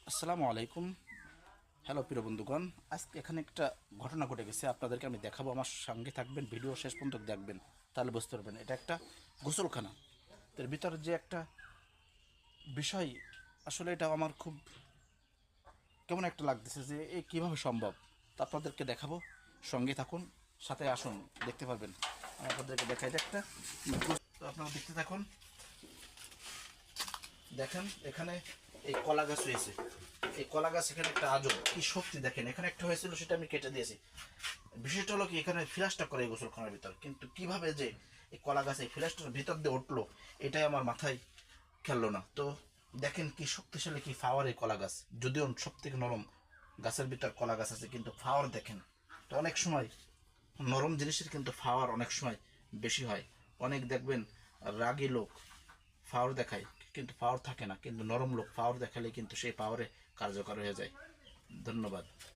আসসালামু আলাইকুম। হ্যালো প্রিয় বন্ধুগণ, আজকে এখানে একটা ঘটনা ঘটে গেছে, আপনাদেরকে আমি দেখাবো। আমার সঙ্গে থাকবেন, ভিডিও শেষ পর্যন্ত দেখবেন, তাহলে বুঝতে পারবেন। এটা একটা গোসলখানা, এর ভিতরে যে একটা বিষয়, আসলে এটা আমার খুব কেমন একটা লাগতেছে যে এ কীভাবে সম্ভব। তা আপনাদেরকে দেখাবো, সঙ্গে থাকুন, সাথে আসুন, দেখতে পারবেন। আমি আপনাদেরকে দেখাই, এটা একটা তো আপনারা দেখতে থাকুন। দেখেন এখানে এই কলা গাছ হয়েছে, এই কলা গাছ এখানে একটা আজব কি শক্তি, দেখেন এখানে একটা হয়েছিল, সেটা আমি কেটে দিয়েছি। বিষয়টা হলো কি, এখানে ফ্ল্যাশটা করে এই গোসলখানার ভিতর, কিন্তু কিভাবে যে এই কলা গাছ এই ফ্ল্যাশটার ভিতর দিয়ে উঠলো, এটাই আমার মাথায় খেললো না। তো দেখেন কি শক্তিশালী, কি ফাওয়ার এই কলা গাছ, যদিও সব থেকে নরম গাছের ভিতর কলা গাছ আছে, কিন্তু ফাওয়ার দেখেন। তো অনেক সময় নরম জিনিসের কিন্তু ফাওয়ার অনেক সময় বেশি হয়। অনেক দেখবেন রাগী লোক পাওয়ার দেখায়, কিন্তু পাওয়ার থাকে না, কিন্তু নরম লোক পাওয়ার দেখালে কিন্তু সেই পাওয়ারে কার্যকর হয়ে যায়। ধন্যবাদ।